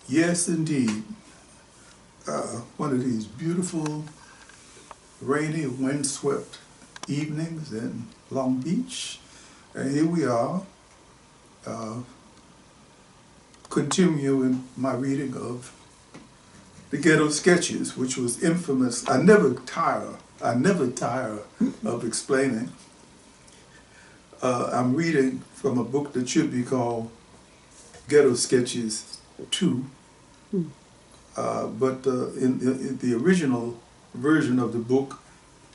Yes, indeed. One of these beautiful, rainy, windswept evenings in Long Beach. And here we are, uh, continuing my reading of the Ghetto Sketches, which was infamous. I never tire of explaining. I'm reading from a book that should be called Ghetto Sketches 2. But in the original version of the book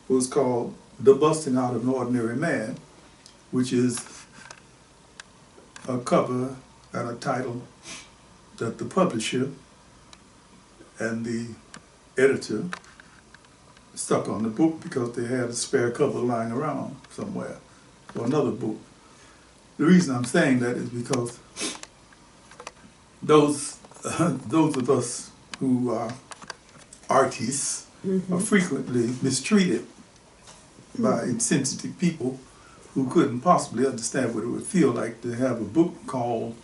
was called The Busting Out of an Ordinary Man, which is a cover and a title that the publisher and the editor stuck on the book because they had a spare cover lying around somewhere for another book. The reason I'm saying that is because those of us who are artists are frequently mistreated by insensitive people who couldn't possibly understand what it would feel like to have a book called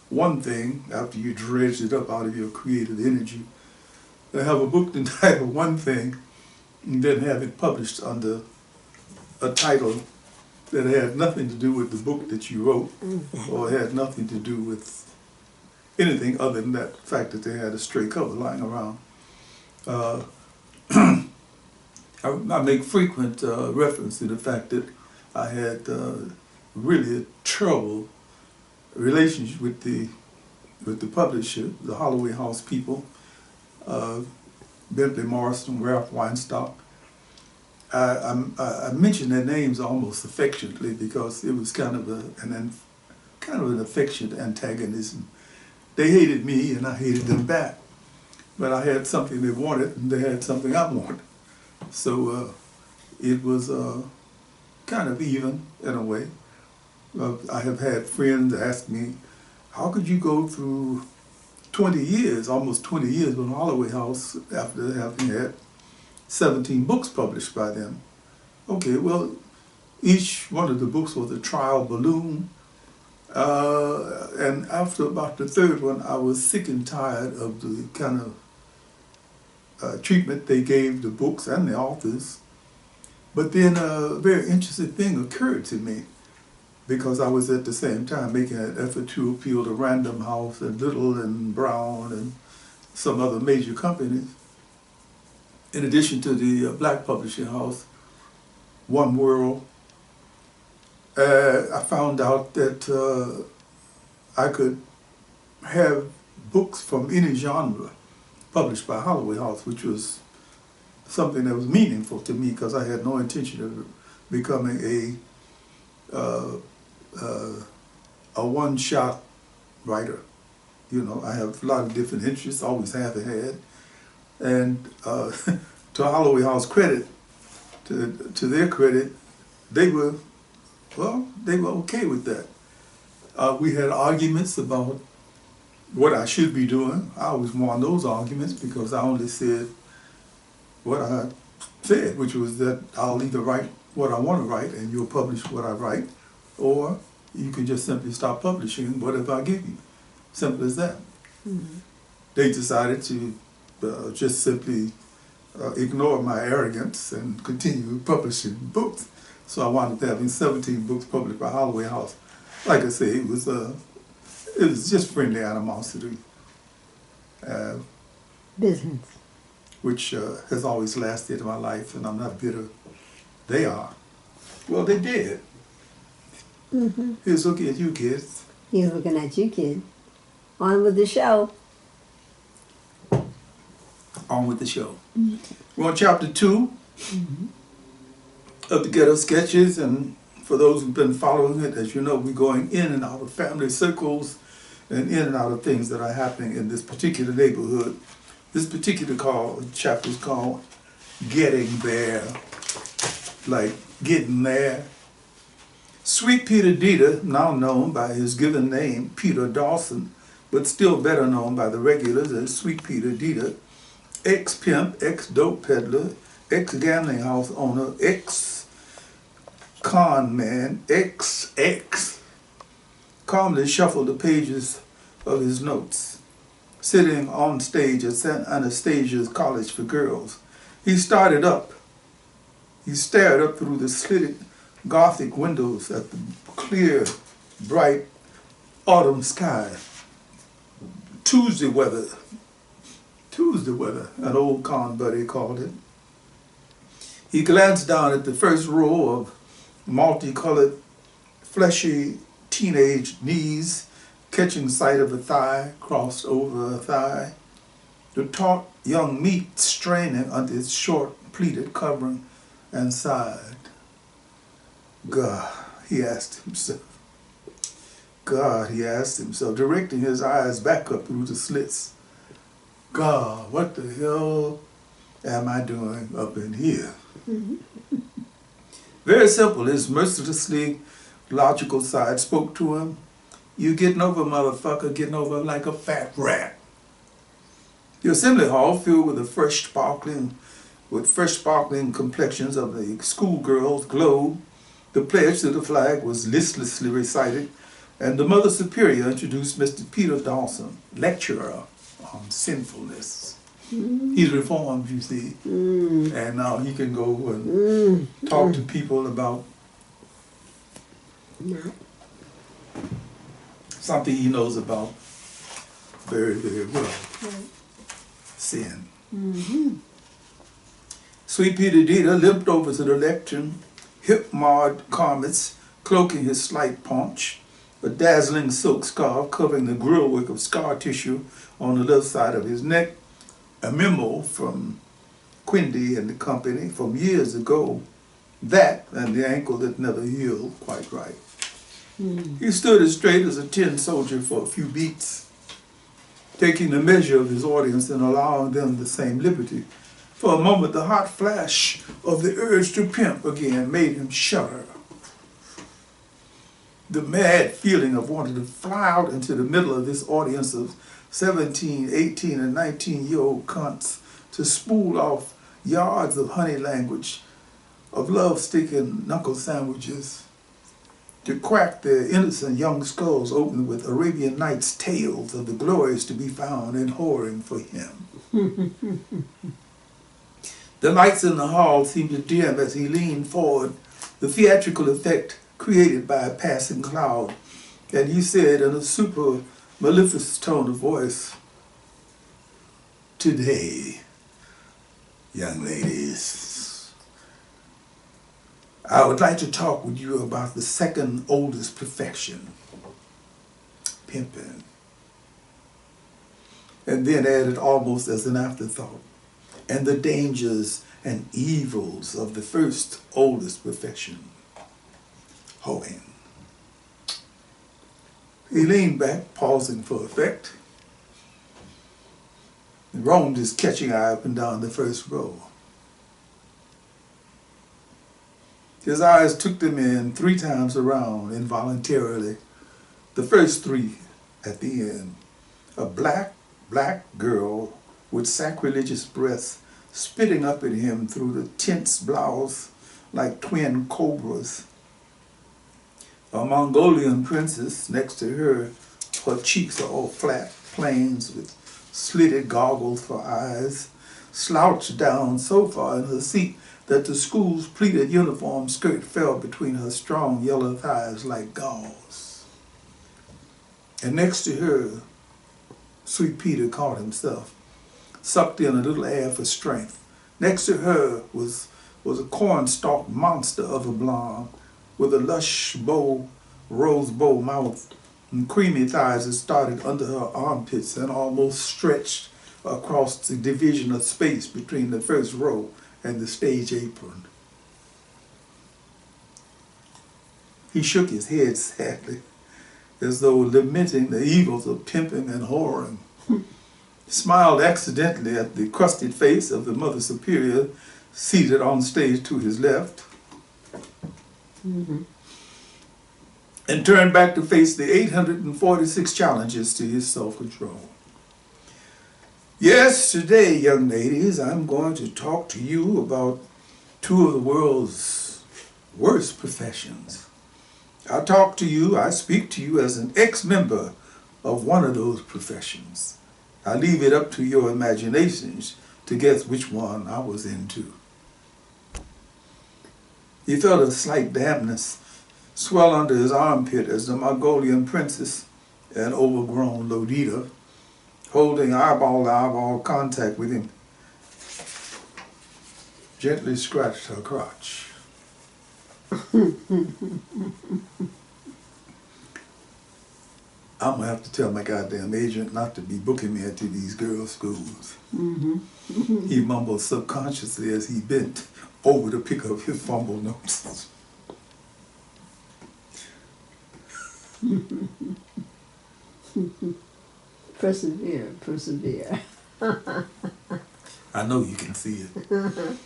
one thing after you dredged it up out of your creative energy. To have a book entitled one thing and then have it published under a title that had nothing to do with the book that you wrote or had nothing to do with anything other than that fact that they had a stray cover lying around. I make frequent reference to the fact that I had really a trouble relationship with the publisher, the Holloway House people, Bentley Morrison, Ralph Weinstock. I mention their names almost affectionately because it was kind of an affectionate antagonism. They hated me and I hated them back, but I had something they wanted and they had something I wanted. So it was kind of even in a way. I have had friends ask me, how could you go through 20 years, almost 20 years with Holloway House after having had 17 books published by them? Okay, well, each one of the books was a trial balloon. And after about the third one, I was sick and tired of the kind of treatment they gave the books and the authors. But then a very interesting thing occurred to me because I was at the same time making an effort to appeal to Random House and Little and Brown and some other major companies. In addition to the black publishing house, One World, I found out that I could have books from any genre published by Holloway House, which was something that was meaningful to me because I had no intention of becoming a one-shot writer. You know, I have a lot of different interests, always have had. And to Holloway House credit, to their credit, they were okay with that. We had arguments about what I should be doing. I always won those arguments because I only said what I said, which was that I'll either write what I want to write and you'll publish what I write, or you can just simply stop publishing whatever I give you. Simple as that. Mm-hmm. They decided to just simply ignore my arrogance and continue publishing books. So I wound up having 17 books published by Holloway House. Like I say, it was just friendly animosity. Business. Which has always lasted in my life, and I'm not bitter. They are. Well, they did. Mm-hmm. Here's looking at you kids. He's looking at you, kid. On with the show. On with the show. Mm-hmm. We're on chapter 2 of the Ghetto Sketches, and for those who've been following it, as you know, we're going in and out of family circles and in and out of things that are happening in this particular neighborhood. This particular chapter is called Getting There, like getting there. Sweet Peter Dieter, now known by his given name, Peter Dawson, but still better known by the regulars as Sweet Peter Dieter, ex-pimp, ex-dope peddler, ex-gambling house owner, ex-con man, ex, calmly shuffled the pages of his notes. sitting on stage at Anastasia's College for Girls. He stared up through the slitted Gothic windows at the clear, bright autumn sky. Tuesday weather, an old con buddy called it. He glanced down at the first row of multicolored, fleshy teenage knees, catching sight of a thigh crossed over a thigh, the taut young meat straining under its short pleated covering, and sighed. God, he asked himself, directing his eyes back up through the slits. God, what the hell am I doing up in here? Very simple. His mercilessly logical side spoke to him. You getting over, motherfucker, getting over like a fat rat. The assembly hall filled with fresh sparkling complexions of the schoolgirls glowed. The pledge to the flag was listlessly recited, and the Mother Superior introduced Mr. Peter Dawson, lecturer on sinfulness. He's reformed, you see, and now he can go and talk to people about something he knows about very, very well. Sin. Sweet Peter Dieter limped over to the lectern, hip-marred garments cloaking his slight paunch, a dazzling silk scarf covering the grillwork of scar tissue on the left side of his neck, a memo from Quindy and the company from years ago, that and the ankle that never healed quite right. He stood as straight as a tin soldier for a few beats, taking the measure of his audience and allowing them the same liberty. For a moment, the hot flash of the urge to pimp again made him shudder. The mad feeling of wanting to fly out into the middle of this audience of 17, 18, and 19-year-old cunts to spool off yards of honey language, of love-sticking knuckle sandwiches, to crack their innocent young skulls open with Arabian Nights tales of the glories to be found in whoring for him. The lights in the hall seemed to dim as he leaned forward, the theatrical effect created by a passing cloud, and he said in a super mellifluous tone of voice, "Today, young ladies, I would like to talk with you about the second oldest perfection, pimping." And then added almost as an afterthought, "and the dangers and evils of the first oldest perfection, hoeing." He leaned back, pausing for effect, and roamed his catching eye up and down the first row. His eyes took them in 3 times around involuntarily, the first 3 at the end. A black girl with sacrilegious breaths spitting up at him through the tense blouse like twin cobras. A Mongolian princess next to her, her cheeks are all flat planes with slitted goggles for eyes, slouched down so far in her seat that the school's pleated uniform skirt fell between her strong yellow thighs like gauze. And next to her, Sweet Peter caught himself, sucked in a little air for strength. Next to her was a cornstalk monster of a blonde with a lush rose bow mouth and creamy thighs that started under her armpits and almost stretched across the division of space between the first row and the stage apron. He shook his head sadly, as though lamenting the evils of pimping and whoring. Smiled accidentally at the crusted face of the Mother Superior seated on stage to his left, and turned back to face the 846 challenges to his self-control. Yes, today, young ladies, I'm going to talk to you about 2 of the world's worst professions. I speak to you as an ex-member of one of those professions. I leave it up to your imaginations to guess which one I was into. He felt a slight dampness swell under his armpit as the Mongolian princess, an overgrown Lolita, holding eyeball-to-eyeball contact with him, gently scratched her crotch. I'm gonna have to tell my goddamn agent not to be booking me into these girls' schools. He mumbled subconsciously as he bent over to pick up his fumble notes. Persevere, persevere. I know you can see it.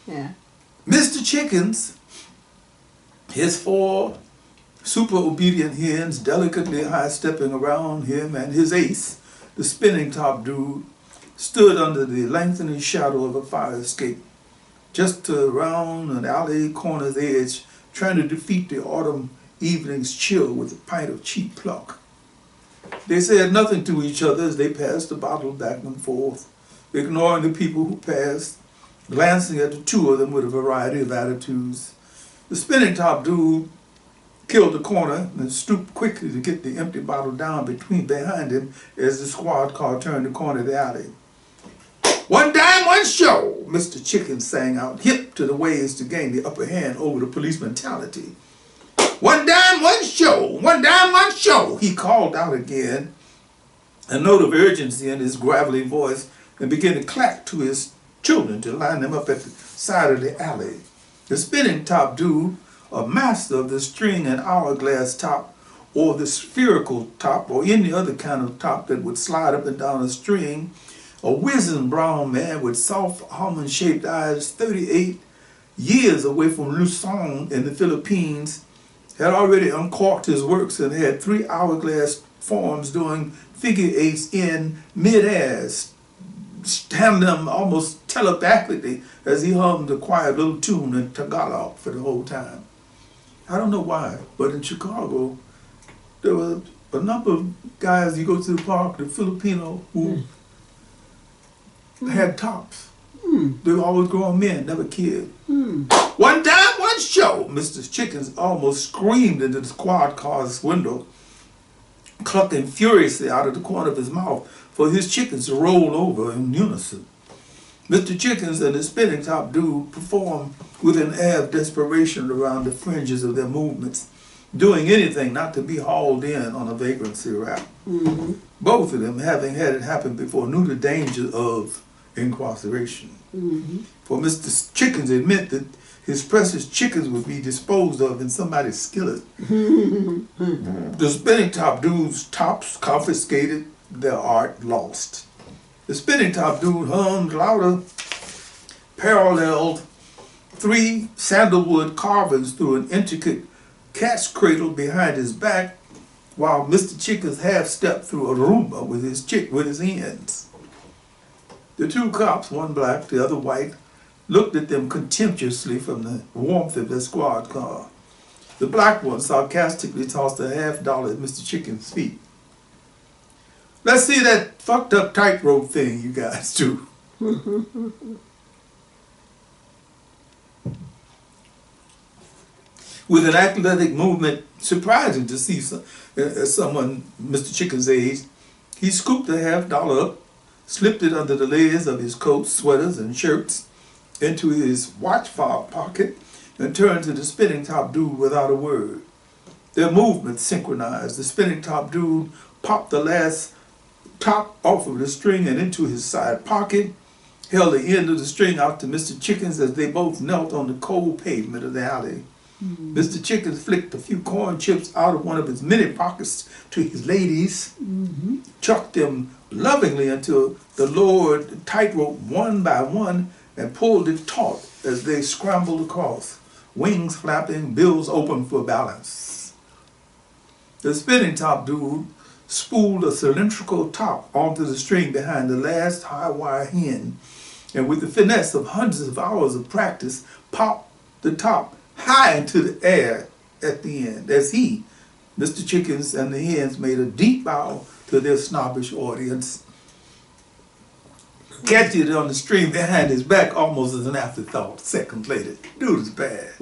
Yeah. Mr. Chickens, his 4 super obedient hens delicately high-stepping around him, and his ace, the spinning top dude, stood under the lengthening shadow of a fire escape, just around an alley corner's edge, trying to defeat the autumn evening's chill with a pint of cheap pluck. They said nothing to each other as they passed the bottle back and forth, ignoring the people who passed, glancing at the two of them with a variety of attitudes. The spinning top dude killed the corner and stooped quickly to get the empty bottle down behind him as the squad car turned the corner of the alley. "One dime, one show," Mr. Chicken sang out, hip to the ways to gain the upper hand over the police mentality. "One dime, one show, one dime, one show," he called out again, a note of urgency in his gravelly voice, and began to clack to his children to line them up at the side of the alley. The spinning top dude, a master of the string and hourglass top, or the spherical top, or any other kind of top that would slide up and down a string, a wizened brown man with soft almond-shaped eyes, 38 years away from Luzon in the Philippines, had already uncorked his works and had 3 hourglass forms doing figure eights in mid-air, handling them almost telepathically as he hummed a quiet little tune in Tagalog for the whole time. I don't know why, but in Chicago, there were a number of guys, you go to the park, the Filipino, who had tops. They were always grown men, never kids. "One time, one show," Mr. Chickens almost screamed into the squad car's window, clucking furiously out of the corner of his mouth for his chickens to roll over in unison. Mr. Chickens and the spinning top dude performed with an air of desperation around the fringes of their movements, doing anything not to be hauled in on a vagrancy rap. Both of them, having had it happen before, knew the danger of incarceration. For Mr. Chickens, it meant that his precious chickens would be disposed of in somebody's skillet. The spinning top dude's tops confiscated, their art lost. The spinning top dude hummed louder, paralleled 3 sandalwood carvings through an intricate cat's cradle behind his back, while Mr. Chickens half-stepped through a Roomba with his hens. The 2 cops, one black, the other white, looked at them contemptuously from the warmth of their squad car. The black one sarcastically tossed a $50 at Mr. Chicken's feet. "Let's see that fucked up tightrope thing you guys do." With an athletic movement surprising to see someone Mr. Chicken's age, he scooped the $50 up, slipped it under the layers of his coats, sweaters, and shirts into his watch fob pocket, and turned to the spinning top dude without a word. Their movements synchronized. The spinning top dude popped the last top off of the string and into his side pocket, held the end of the string out to Mr. Chickens as they both knelt on the cold pavement of the alley. Mr. Chickens flicked a few corn chips out of one of his many pockets to his ladies, chucked them lovingly until the lowered tightrope one by one, and pulled it taut as they scrambled across, wings flapping, bills open for balance. The spinning top dude spooled a cylindrical top onto the string behind the last high wire hen, and with the finesse of hundreds of hours of practice, popped the top high into the air at the end, as he, Mr. Chickens, and the hens made a deep bow to their snobbish audience. catch it on the stream behind his back almost as an afterthought. Seconds later, dude is bad.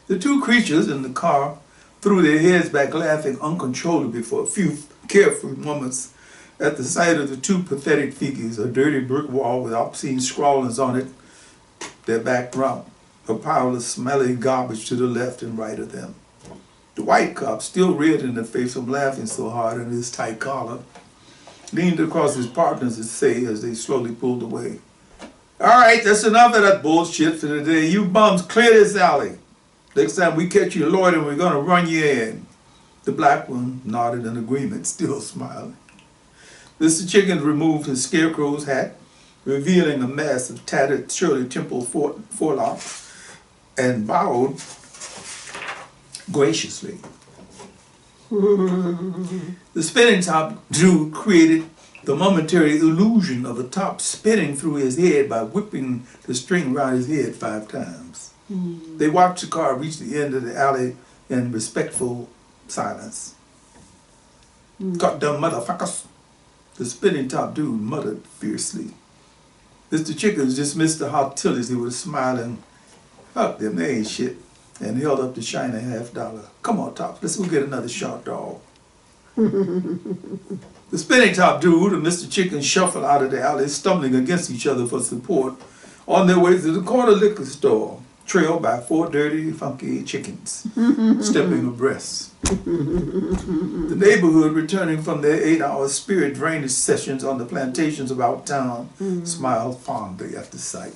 The two creatures in the car threw their heads back, laughing uncontrollably for a few carefree moments at the sight of the two pathetic figures, a dirty brick wall with obscene scrawlings on it, their background, a pile of smelly garbage to the left and right of them. The white cop, still red in the face from laughing so hard in his tight collar, leaned across his partners to say as they slowly pulled away, "All right, that's enough of that bullshit for today. You bums clear this alley. Next time we catch you loitering, we're going to run you in." The black one nodded in agreement, still smiling. Mr. Chicken removed his scarecrow's hat, revealing a mass of tattered Shirley Temple forelocks, and bowed graciously. The spinning top dude created the momentary illusion of a top spinning through his head by whipping the string around his head 5 times. They watched the car reach the end of the alley in respectful silence. "Goddamn motherfuckers," the spinning top dude muttered fiercely. Mr. Chickens dismissed the hot tillies. He was smiling. "Fuck them, they ain't shit," and held up the shiny $50. "Come on, Top, let's go get another shot, dog." The spinning top dude and Mr. Chicken shuffled out of the alley, stumbling against each other for support on their way to the corner liquor store, trailed by 4 dirty, funky chickens, stepping abreast. The neighborhood, returning from their 8-hour spirit drainage sessions on the plantations about town, smiled fondly at the sight.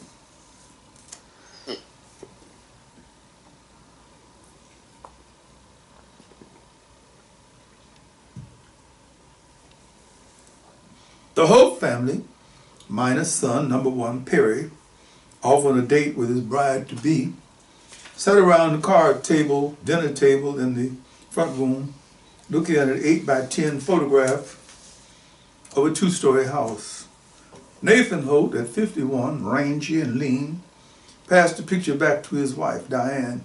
The Hope family, minus son number 1, Perry, off on a date with his bride-to-be, sat around the card table, dinner table in the front room, looking at an 8x10 photograph of a 2-story house. Nathan Holt, at 51, rangy and lean, passed the picture back to his wife, Diane,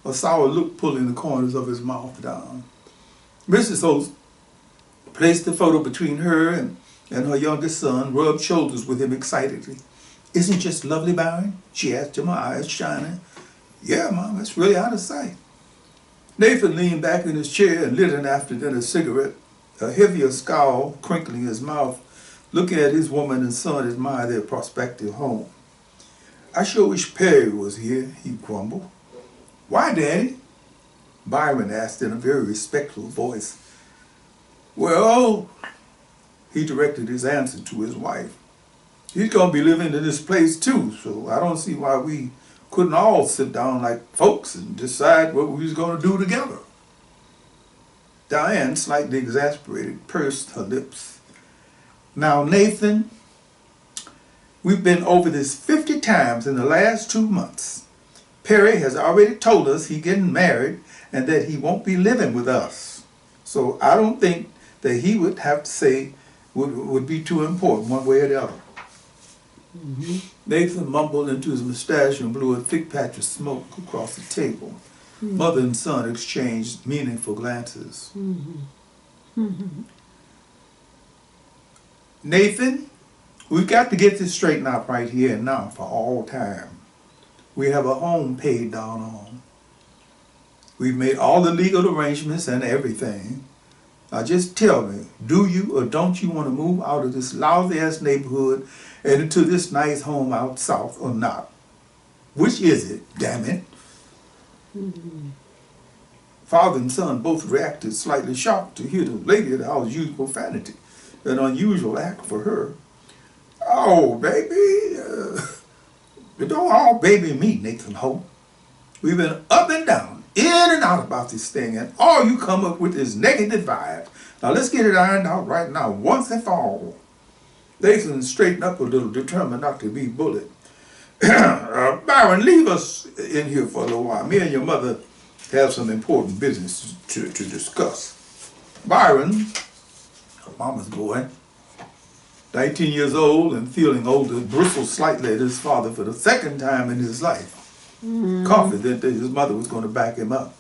a sour look pulling the corners of his mouth down. Mrs. Holt placed the photo between her and her youngest son, rubbed shoulders with him excitedly. "Isn't it just lovely, Byron?" she asked him, her eyes shining. "Yeah, Mom, it's really out of sight." Nathan leaned back in his chair and lit an after-dinner cigarette, a heavier scowl crinkling his mouth, looking at his woman and son admire their prospective home. "I sure wish Perry was here," he grumbled. "Why, Daddy?" Byron asked in a very respectful voice. "Well," he directed his answer to his wife, "he's going to be living in this place too, so I don't see why we couldn't all sit down like folks and decide what we was going to do together." Diane, slightly exasperated, pursed her lips. "Now, Nathan, we've been over this 50 times in the last 2 months. Perry has already told us he's getting married and that he won't be living with us. So I don't think that he would have to say would be too important one way or the other." Nathan mumbled into his mustache and blew a thick patch of smoke across the table. Mother and son exchanged meaningful glances. "Nathan, we've got to get this straightened out right here and now for all time. We have a home paid down on. We've made all the legal arrangements and everything. Now just tell me, do you or don't you want to move out of this lousy-ass neighborhood and into this nice home out south or not? Which is it, damn it?" Father and son both reacted, slightly shocked to hear the lady of the house use profanity, an unusual act for her. "Oh, baby, don't all baby me, Nathan Holt. We've been up and down, in and out about this thing, and all you come up with is negative vibes. Now let's get it ironed out right now, once and for all." Nathan straightened up a little, determined not to be bullied. "Byron, leave us in here for a little while. Me and your mother have some important business to discuss." Byron, her mama's boy, 19 years old and feeling older, bristled slightly at his father for the 2nd time in his life, confident that his mother was going to back him up.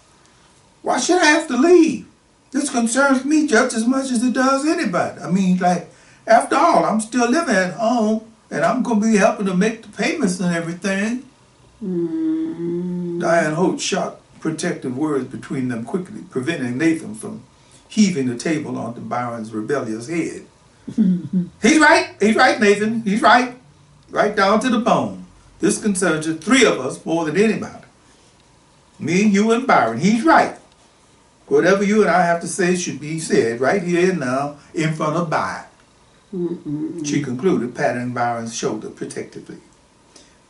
"Why should I have to leave? This concerns me just as much as it does anybody. I mean, like, after all, I'm still living at home and I'm going to be helping to make the payments and everything. Diane Holt shot protective words between them quickly, preventing Nathan from heaving the table onto Byron's rebellious head. He's right, Nathan, he's right. Right down to the bone. This concerns the three of us more than anybody. Me, you, and Byron. He's right. Whatever you and I have to say should be said right here and now in front of Byron. She concluded, patting Byron's shoulder protectively.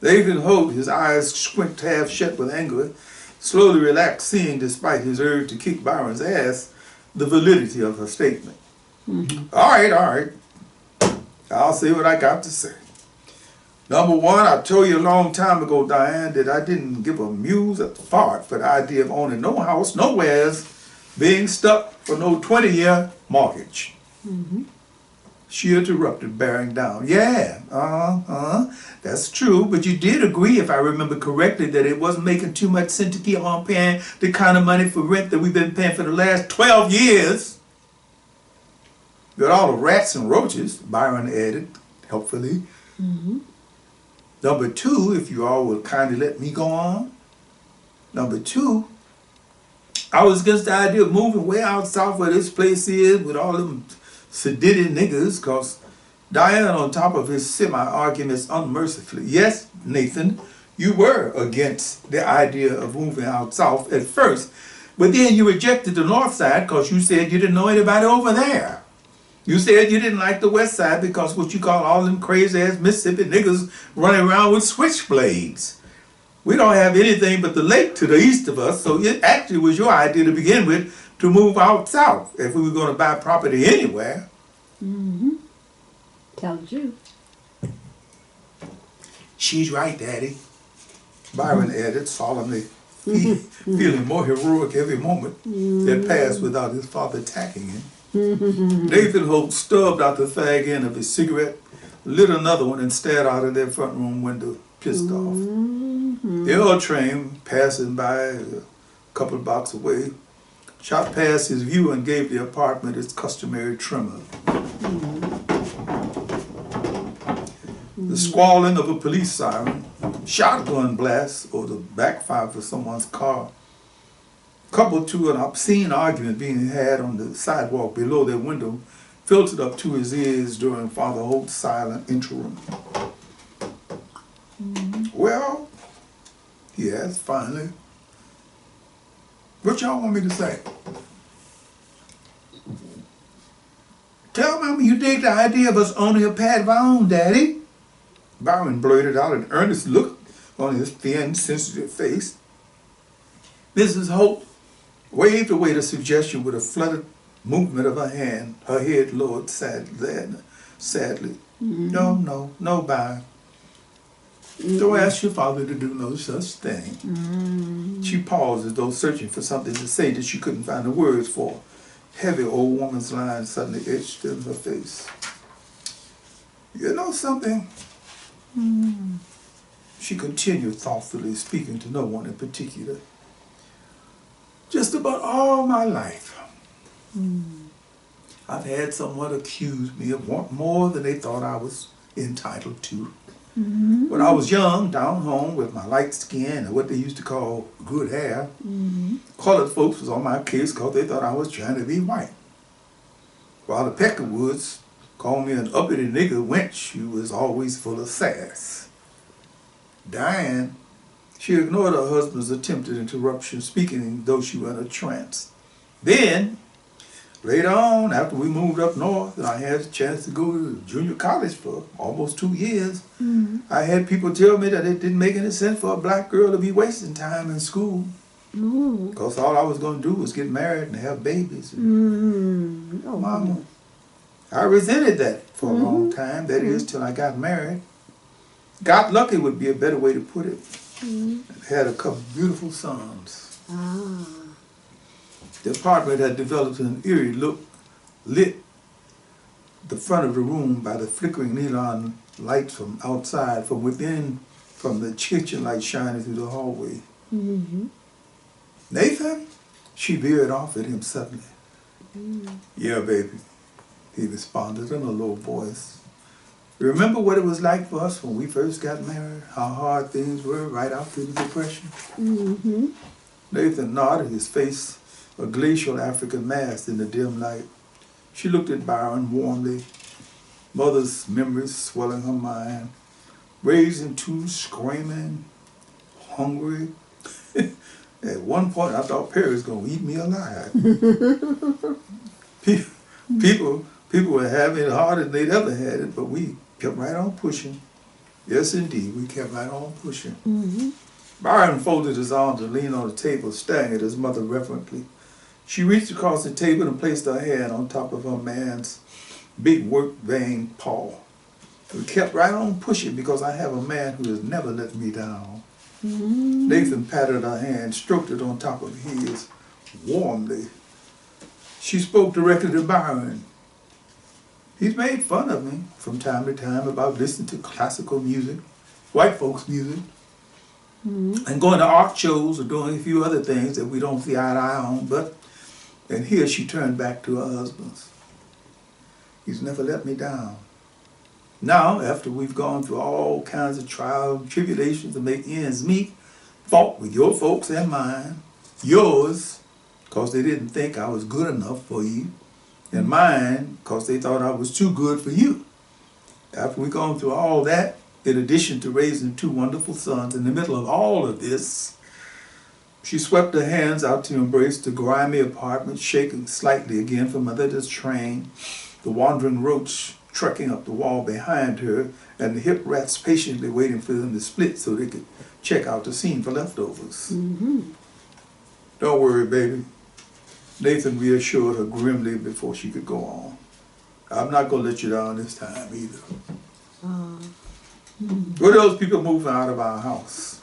Nathan Holt, his eyes squint half shut with anger, slowly relaxed, seeing, despite his urge to kick Byron's ass, the validity of her statement. All right. I'll say what I got to say. Number one, I told you a long time ago, Diane, that I didn't give a muse at the fart for the idea of owning no house, nowheres, being stuck for no 20-year mortgage. She interrupted, bearing down. Yeah, that's true, but you did agree, if I remember correctly, that it wasn't making too much sense to keep on paying the kind of money for rent that we've been paying for the last 12 years. Got all the rats and roaches, Byron added, helpfully. Number two, if you all will kindly let me go on. Number two, I was against the idea of moving way out south where this place is with all them sedity niggas, because Diane, on top of his semi-arguments unmercifully, yes, Nathan, you were against the idea of moving out south at first, but then you rejected the north side because you said you didn't know anybody over there. You said you didn't like the west side because what you call all them crazy-ass Mississippi niggas running around with switchblades. We don't have anything but the lake to the east of us, so it actually was your idea to begin with to move out south if we were going to buy property anywhere. Tell the truth. She's right, Daddy, Byron added solemnly, feeling more heroic every moment that passed without his father attacking him. Nathan Holt stubbed out the fag end of his cigarette, lit another one, and stared out of their front room window, pissed off. The L train, passing by a couple of blocks away, shot past his view and gave the apartment its customary tremor. The squalling of a police siren, shotgun blast, or the backfire for someone's car, coupled to an obscene argument being had on the sidewalk below their window, filtered up to his ears during Father Holt's silent interim. Well, he asked finally, what y'all want me to say? Tell Mama you dig the idea of us owning a pad of our own, Daddy. Byron blurted out an earnest look on his thin, sensitive face. Mrs. Holt waved away the suggestion with a fluttered movement of her hand, her head lowered sadly. No, Byron. Don't ask your father to do no such thing. She paused as though searching for something to say that she couldn't find the words for. Heavy old woman's line suddenly etched in her face. You know something? She continued thoughtfully, speaking to no one in particular. Just about all my life, I've had someone accuse me of wanting more than they thought I was entitled to. When I was young, down home with my light skin and what they used to call good hair, colored folks was on my case because they thought I was trying to be white. While the Peckerwoods called me an uppity nigger wench who was always full of sass. Diane, she ignored her husband's attempted interruption, speaking though she were in a trance. Then, later on, after we moved up north and I had a chance to go to junior college for almost 2 years, I had people tell me that it didn't make any sense for a black girl to be wasting time in school. Because all I was going to do was get married and have babies. Mama, I resented that for a long time, that is, till I got married. Got lucky would be a better way to put it. And had a couple beautiful sons. The apartment had developed an eerie look, lit the front of the room by the flickering neon lights from outside, from within, from the kitchen light shining through the hallway. Nathan? She veered off at him suddenly. Yeah, baby, he responded in a low voice, Remember what it was like for us when we first got married? How hard things were right after the Depression? Mm-hmm. Nathan nodded, his face a glacial African mask in the dim light. She looked at Byron warmly, mother's memories swelling her mind, raising two screaming, hungry. At one point, I thought Perry was going to eat me alive. People were having it harder than they'd ever had it, but we kept right on pushing. Yes, indeed, we kept right on pushing. Mm-hmm. Byron folded his arms and leaned on the table, staring at his mother reverently. She reached across the table and placed her hand on top of her man's big work-vain paw. We kept right on pushing because I have a man who has never let me down. Mm-hmm. Nathan patted her hand, stroked it on top of his, warmly. She spoke directly to Byron. He's made fun of me from time to time about listening to classical music, white folks' music, and going to art shows or doing a few other things that we don't see eye to eye on, but, and here she turned back to her husband. He's never let me down. Now, after we've gone through all kinds of trials and tribulations to make ends meet, fought with your folks and mine, yours, because they didn't think I was good enough for you, and mine, because they thought I was too good for you. After we've gone through all that, in addition to raising two wonderful sons, in the middle of all of this, she swept her hands out to embrace the grimy apartment, shaking slightly again from under the train, the wandering roach trekking up the wall behind her, and the hip rats patiently waiting for them to split so they could check out the scene for leftovers. Mm-hmm. Don't worry, baby. Nathan reassured her grimly before she could go on. I'm not going to let you down this time either. Were those people moving out of our house?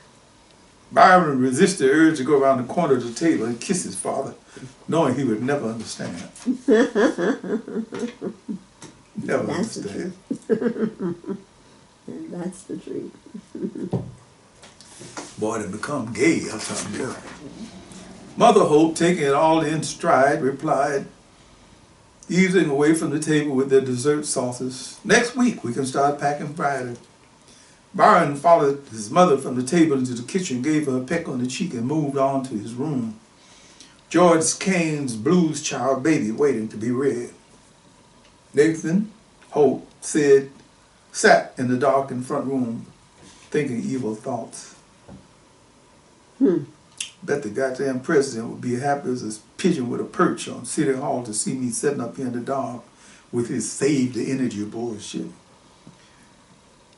Byron resisted the urge to go around the corner of the table and kiss his father, knowing he would never understand. Never That's understand. The truth. That's the truth. Boy, they become gay or something. Yeah. Mother Hope, taking it all in stride, replied, easing away from the table with their dessert sauces, next week we can start packing Friday. Byron followed his mother from the table into the kitchen, gave her a peck on the cheek, and moved on to his room. George Kane's Blues Child Baby waiting to be read. Nathan Hope sat in the darkened front room, thinking evil thoughts. Bet the goddamn president would be happy as a pigeon with a perch on City Hall to see me sitting up here in the dark with his save the energy bullshit.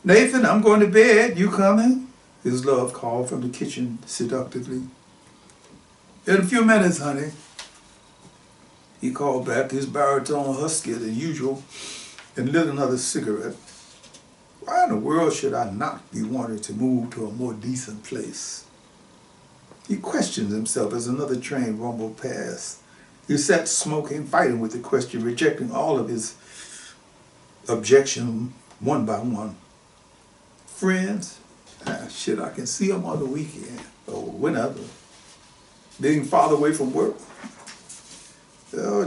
Nathan, I'm going to bed. You coming? His love called from the kitchen seductively. In a few minutes, honey. He called back, his baritone huskier than usual, and lit another cigarette. Why in the world should I not be wanting to move to a more decent place? He questioned himself as another train rumbled past. He sat smoking, fighting with the question, rejecting all of his objections one by one. Friends? Shit, I can see them on the weekend or whenever. Being farther away from work.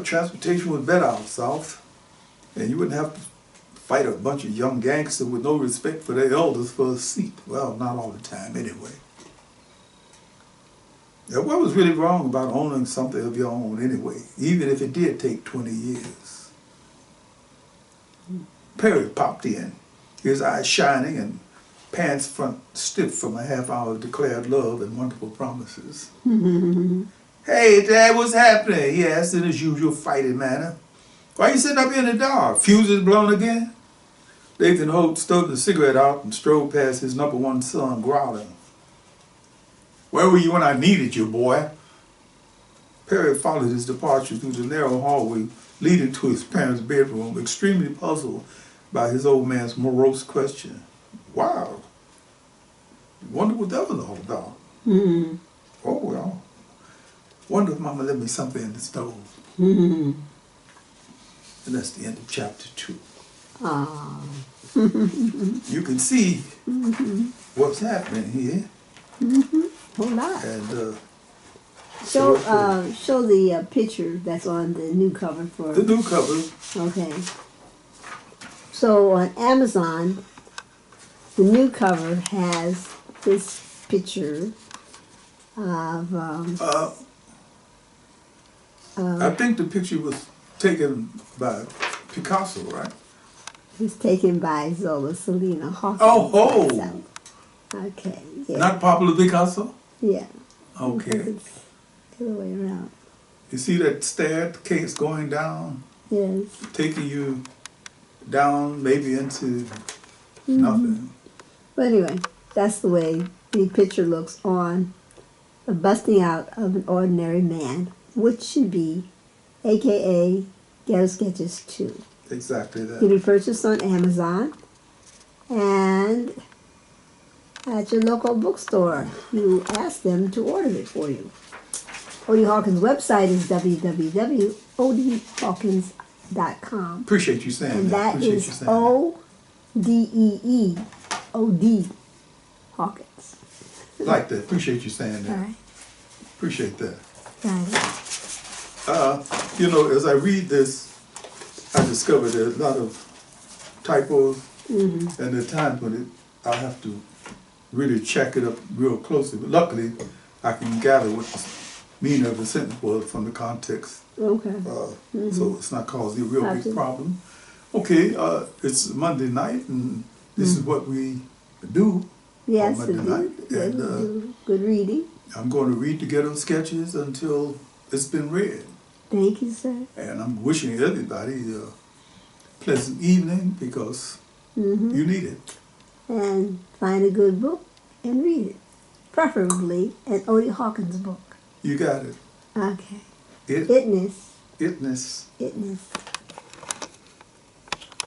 Transportation was better out south, and you wouldn't have to fight a bunch of young gangsters with no respect for their elders for a seat. Well, not all the time anyway. Now, what was really wrong about owning something of your own anyway, even if it did take 20 years? Perry popped in, his eyes shining and pants front stiff from a half hour of declared love and wonderful promises. Hey, Dad, what's happening? He asked in his usual fighting manner. Why you sitting up here in the dark? Fuses blown again? Nathan Hope stowed the cigarette out and strode past his number one son, growling. Where were you when I needed you, boy? Perry followed his departure through the narrow hallway leading to his parents' bedroom, extremely puzzled by his old man's morose question. Wow. Wonder what that was all about. Oh, well. Wonder if Mama left me something in the stove. And that's the end of chapter 2. You can see what's happening here. Whole lot. And show the picture that's on the new cover for. the new cover. Okay. So on Amazon, the new cover has this picture of I think the picture was taken by Picasso, right? it's taken by Zola Salena-Hawkins. Oh, myself. Okay, yeah. not Pablo Picasso? Yeah. Okay. It's the other way around. You see that staircase going down, Yes. taking you down maybe into nothing. But anyway, that's the way the picture looks on the busting out of an ordinary man, which should be, aka Ghetto Sketches 2. Exactly Can that. be purchased on Amazon and at your local bookstore. You ask them to order it for you. Odie Hawkins' website is www.odiehawkins.com. Appreciate you saying And that. that Appreciate you is saying that. O-D-E-E-O-D Hawkins. Like that. Appreciate you saying All that. right. Appreciate that. Right. You know, as I read this, I discovered there's a lot of typos, and there are times when I'll have to really check it up real closely. But luckily, I can gather what the meaning of the sentence was from the context. Okay. So it's not causing a real big Absolutely. problem. Okay, it's Monday night, and this is what we do Yes, on it Monday night. is. And Good reading. I'm going to read the Ghetto Sketches until it's been read. Thank you, sir. And I'm wishing everybody a pleasant evening because you need it. And find a good book and read it. Preferably an Odie Hawkins book. You got it. Okay. It, Itness. itness. Itness.